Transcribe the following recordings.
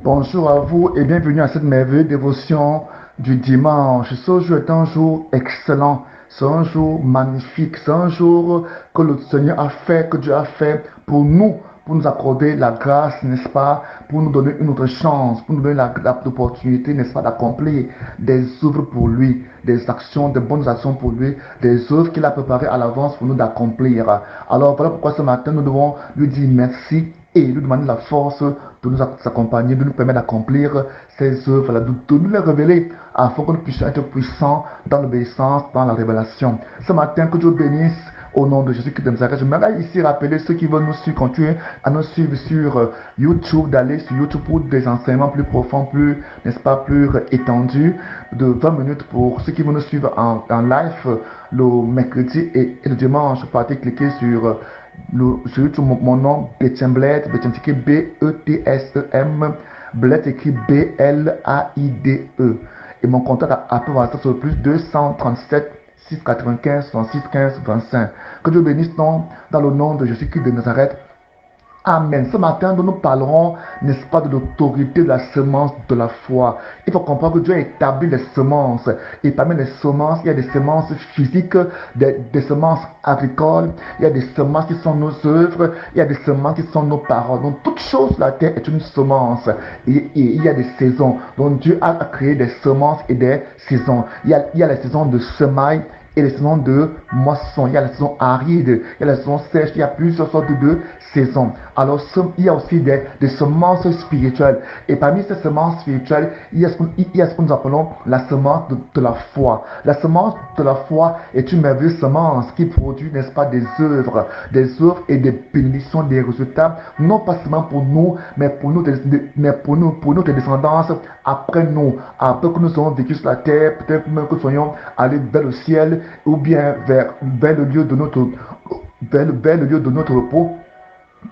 Bonjour à vous et bienvenue à cette merveilleuse dévotion du dimanche. Ce jour est un jour excellent, c'est un jour magnifique, c'est un jour que le Seigneur a fait, que Dieu a fait pour nous accorder la grâce, n'est-ce pas, pour nous donner une autre chance, pour nous donner l'opportunité, n'est-ce pas, d'accomplir des œuvres pour lui, des actions, de bonnes actions pour lui, des œuvres qu'il a préparées à l'avance pour nous d'accomplir. Alors voilà pourquoi ce matin nous devons lui dire merci et lui demander la force de nous accompagner, de nous permettre d'accomplir ces œuvres-là, de nous les révéler afin que nous puissions être puissants dans l'obéissance, dans la révélation. Ce matin, que Dieu bénisse au nom de Jésus-Christ de Nazareth. Je voudrais ici rappeler ceux qui veulent nous suivre, continuer à nous suivre sur YouTube, d'aller sur YouTube pour des enseignements plus profonds, plus, n'est-ce pas, plus étendus, de 20 minutes pour ceux qui veulent nous suivre en live le mercredi et le dimanche. Partez cliquer sur YouTube, mon nom, Bethem Bled, Bethem écrit B-E-T-S-E-M, Bled écrit B-L-A-I-D-E. Et mon contact à WhatsApp sur le plus 237 695 66 15 25. Que Dieu bénisse dans le nom de Jésus-Christ de Nazareth. Amen. Ce matin, nous parlerons, n'est-ce pas, de l'autorité de la semence de la foi. Il faut comprendre que Dieu a établi les semences. Et parmi les semences, il y a des semences physiques, des semences agricoles, il y a des semences qui sont nos œuvres, il y a des semences qui sont nos paroles. Donc, toute chose sur la terre est une semence. Et il y a des saisons. Donc, Dieu a créé des semences et des saisons. Il y a les saisons de semailles et les saisons de moisson. Il y a la saison aride, il y a la saison sèche, il y a plusieurs sortes de saisons. Alors, il y a aussi des semences spirituelles. Et parmi ces semences spirituelles, il y a ce que nous appelons la semence de la foi. La semence de la foi est une merveilleuse semence qui produit, n'est-ce pas, des œuvres et des bénédictions, des résultats, non pas seulement pour nous, mais pour notre descendance après nous, après que nous ayons vécu sur la terre, peut-être même que nous soyons allés vers le ciel ou bien vers le lieu de notre repos.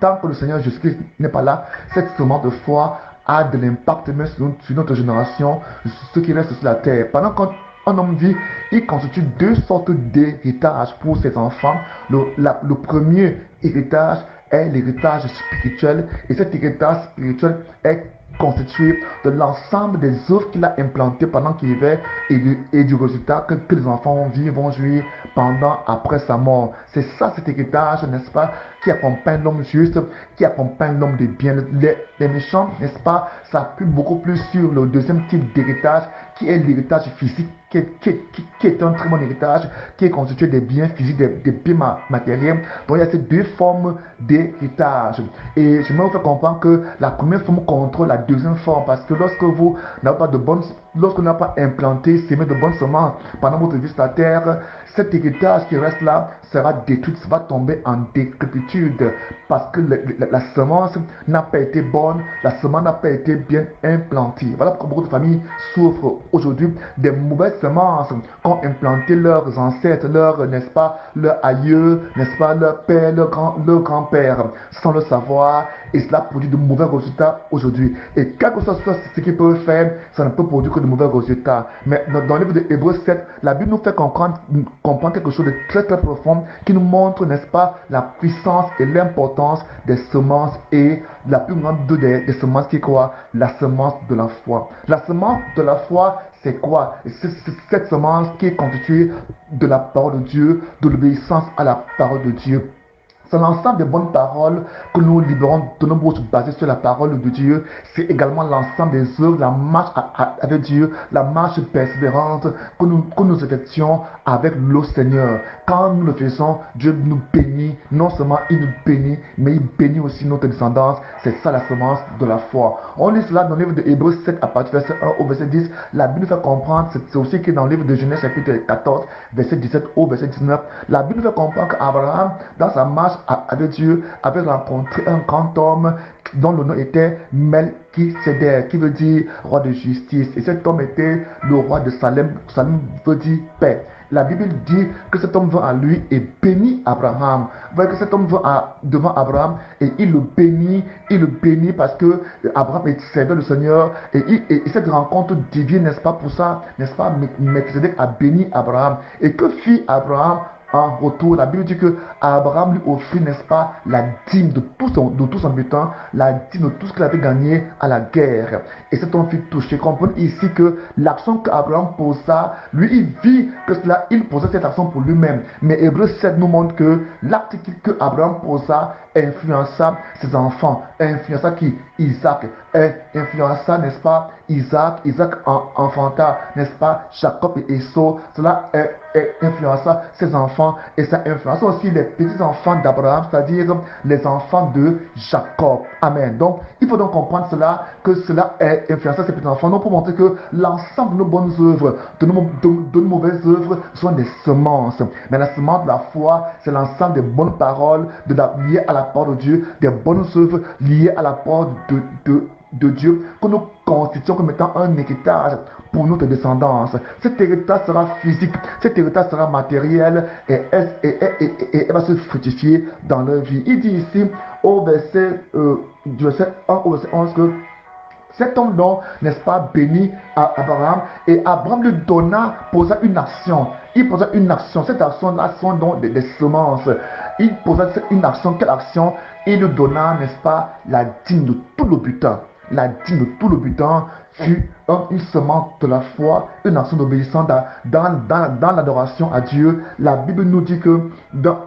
Tant que le Seigneur Jésus-Christ n'est pas là, cette semence de foi a de l'impact même sur notre génération, sur ceux qui restent sur la terre. Pendant qu'un homme vit, il constitue deux sortes d'héritages pour ses enfants. Le premier héritage est l'héritage spirituel, et cet héritage spirituel est constitué de l'ensemble des œuvres qu'il a implantées pendant qu'il vivait et du résultat que les enfants vont jouir pendant, après sa mort. C'est ça cet héritage, n'est-ce pas, qui accompagne l'homme juste, qui accompagne l'homme de bien. Les méchants, n'est-ce pas, s'appuient beaucoup plus sur le deuxième type d'héritage qui est l'héritage physique, qui est un très bon héritage, qui est constitué des biens physiques, des biens matériels. Donc il y a ces deux formes d'héritage. Et je me fais comprendre que la première forme contrôle la deuxième forme, parce que lorsque vous n'avez pas de bonnes, lorsque vous n'avez pas implanté, sémé de bonnes semences pendant votre vie sur la terre, cet héritage qui reste là sera détruit, va tomber en décrépitude, parce que la semence n'a pas été bonne, la semence n'a pas été bien implantée. Voilà pourquoi beaucoup de familles souffrent aujourd'hui des mauvaises semences qu'ont implanté leurs ancêtres, n'est-ce pas, leurs aïeux, n'est-ce pas, leur père, leur grand-père, sans le savoir, et cela produit de mauvais résultats aujourd'hui. Et quel que soit ce qu'ils peuvent faire, ça ne peut produire que de mauvais résultats. Mais dans le livre de Hébreux 7, la Bible nous fait comprendre quelque chose de très très profond qui nous montre, n'est-ce pas, la puissance et l'importance des semences, et la plus grande des semences qui est quoi? La semence de la foi. La semence de la foi, c'est quoi? C'est cette semence qui est constituée de la parole de Dieu, de l'obéissance à la parole de Dieu. C'est l'ensemble des bonnes paroles que nous libérons de nos bouches basées sur la parole de Dieu. C'est également l'ensemble des œuvres, la marche avec Dieu, la marche persévérante que nous effectuons avec le Seigneur. Quand nous le faisons, Dieu nous bénit. Non seulement il nous bénit, mais il bénit aussi notre descendance. C'est ça la semence de la foi. On lit cela dans le livre de Hébreux 7 à partir du verset 1 au verset 10. La Bible nous fait comprendre, c'est aussi que dans le livre de Genèse chapitre 14, verset 17 au verset 19, la Bible nous fait comprendre qu'Abraham, dans sa marche avec Dieu, avait rencontré un grand homme dont le nom était Melchisedec, qui veut dire roi de justice. Et cet homme était le roi de Salem. Salem veut dire paix. La Bible dit que cet homme vint à lui et bénit Abraham. Vous voyez que cet homme vint devant Abraham et il le bénit parce que Abraham servait le Seigneur. Et cette rencontre divine, n'est-ce pas, pour ça, n'est-ce pas, Melchisedec a béni Abraham. Et que fit Abraham en retour, la Bible dit que Abraham lui offrit, n'est-ce pas, la dîme de tout son butin, la dîme de tout ce qu'il avait gagné à la guerre. Et cet homme fut touché. Comprenez ici que l'action qu'Abraham posa, lui, il vit que cela, il posait cette action pour lui-même. Mais Hébreu 7 nous montre que l'acte que Abraham posa influença ses enfants, influença qui? Isaac, influença, n'est-ce pas, Isaac enfanta, n'est-ce pas, Jacob et Esau, cela influença ses enfants et ça influença aussi les petits-enfants d'Abraham, c'est-à-dire les enfants de Jacob. Amen. Donc, il faut donc comprendre cela, que cela influença ses petits-enfants, non pour montrer que l'ensemble de nos bonnes œuvres, de nos mauvaises œuvres sont des semences. Mais la semence de la foi, c'est l'ensemble des bonnes paroles liées à la parole de Dieu, des bonnes œuvres liées à la parole de Dieu, que nous constituons comme étant un héritage pour notre descendance. Cet héritage sera physique, cet héritage sera matériel et elle va se fructifier dans leur vie. Il dit ici au du verset 1 au verset 11 que cet homme donc, n'est-ce pas, bénit Abraham et Abraham lui posa une action. Il posa une action. Cette action-là sont donc des semences. Il posa une action. Quelle action? Il lui donna, n'est-ce pas, la dîme de tout le butin. La dîme de tout le butin fut une semence de la foi, une action d'obéissance dans l'adoration à Dieu. La Bible nous dit que,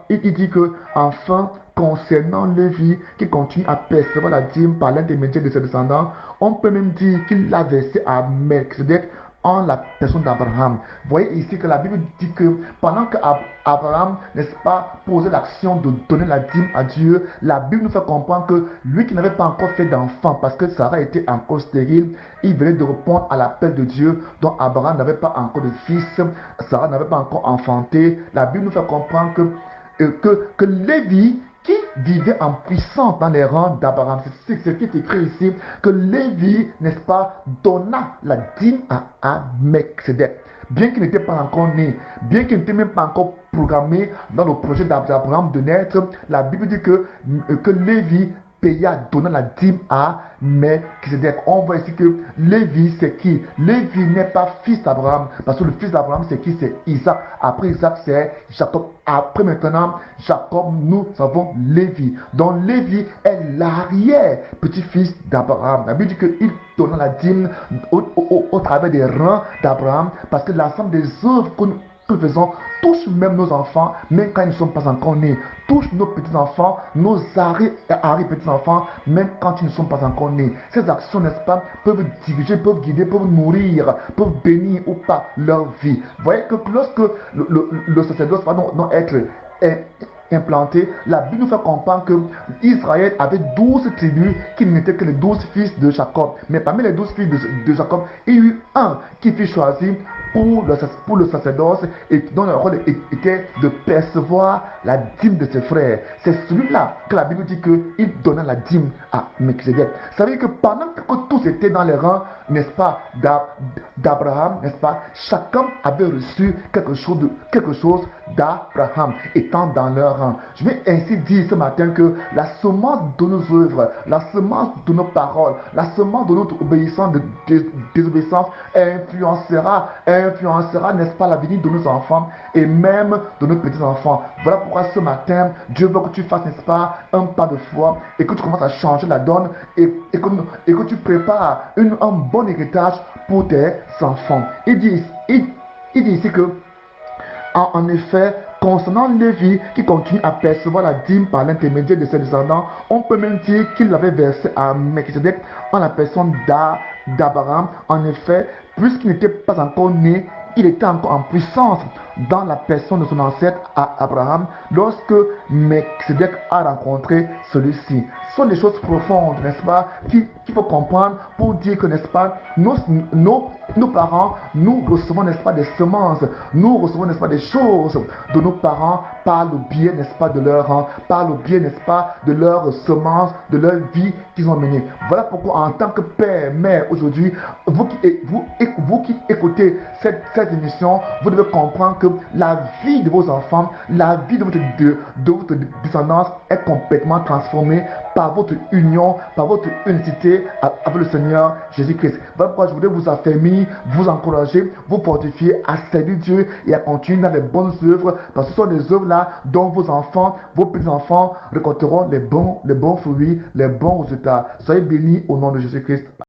il dit que, enfin, concernant Lévi qui continue à percevoir la dîme par l'intermédiaire de ses descendants, on peut même dire qu'il l'a versé à Melchizedek en la personne d'Abraham. Vous voyez ici que la Bible dit que pendant que Abraham, n'est-ce pas, posait l'action de donner la dîme à Dieu, la Bible nous fait comprendre que lui qui n'avait pas encore fait d'enfant parce que Sarah était encore stérile, il venait de répondre à l'appel de Dieu dont Abraham n'avait pas encore de fils, Sarah n'avait pas encore enfanté. La Bible nous fait comprendre que Lévi qui vivait en puissance dans les rangs d'Abraham. C'est ce qui est écrit ici, que Lévi, n'est-ce pas, donna la dîme à Melchizedek. Bien qu'il n'était pas encore né, bien qu'il n'était même pas encore programmé dans le projet d'Abraham de naître, la Bible dit que Lévi paya, donnant la dîme à Melchizedek. On voit ici que Lévi, c'est qui? Lévi n'est pas fils d'Abraham, parce que le fils d'Abraham, c'est qui? C'est Isaac. Après Isaac, c'est Jacob. Après maintenant, Jacob, nous avons Lévi. Donc Lévi est l'arrière-petit-fils d'Abraham. La Bible dit qu'il donna la dîme au travers des rangs d'Abraham, parce que l'ensemble des œuvres que nous faisons touche même nos enfants, même quand ils ne sont pas encore nés, touche nos petits-enfants, nos arrière-petits-enfants, même quand ils ne sont pas encore nés. Ces actions, n'est-ce pas, peuvent diriger, peuvent guider, peuvent nourrir, peuvent bénir ou pas leur vie. Vous voyez que lorsque le sacerdoce va donc être implanté, la Bible nous fait comprendre que Israël avait 12 tribus qui n'étaient que les 12 fils de Jacob. Mais parmi les 12 fils de Jacob, il y a eu un qui fut choisi pour le sacerdoce et dont le rôle était de percevoir la dîme de ses frères. C'est celui-là que la Bible dit qu'il donnait la dîme à Melchizedek. Ça veut dire que pendant que tous étaient dans les rangs, n'est-ce pas, d'Abraham, n'est-ce pas, chacun avait reçu quelque chose d'Abraham, étant dans leur rang. Je vais ainsi dire ce matin que la semence de nos œuvres, la semence de nos paroles, la semence de notre obéissance, désobéissance, influencera, n'est-ce pas, l'avenir de nos enfants et même de nos petits-enfants. Voilà pourquoi ce matin, Dieu veut que tu fasses, n'est-ce pas, un pas de foi et que tu commences à changer la donne et que tu prépares un bon héritage pour tes enfants. Il dit ici que, en effet, concernant Lévi qui continue à percevoir la dîme par l'intermédiaire de ses descendants, on peut même dire qu'il l'avait versé à Melchizedek en la personne d'Abraham. En effet, puisqu'il n'était pas encore né, il était encore en puissance dans la personne de son ancêtre Abraham lorsque Melchizedek a rencontré celui-ci. Ce sont des choses profondes, n'est-ce pas, qu'il faut comprendre pour dire que, n'est-ce pas, nos parents, nous recevons, n'est-ce pas, des semences, nous recevons, n'est-ce pas, des choses de nos parents parle bien, n'est-ce pas, de leur rang, parle bien, n'est-ce pas, de leur semence, de leur vie qu'ils ont menée. Voilà pourquoi en tant que père, mère, aujourd'hui, vous qui écoutez cette émission, vous devez comprendre que la vie de vos enfants, la vie de votre descendance est complètement transformée par votre union, par votre unicité avec le Seigneur Jésus-Christ. Voilà pourquoi je voudrais vous affermir, vous encourager, vous fortifier à servir Dieu et à continuer dans les bonnes œuvres, parce que ce sont des œuvres là dont vos enfants, vos petits-enfants récolteront les bons fruits, les bons résultats. Soyez bénis au nom de Jésus-Christ.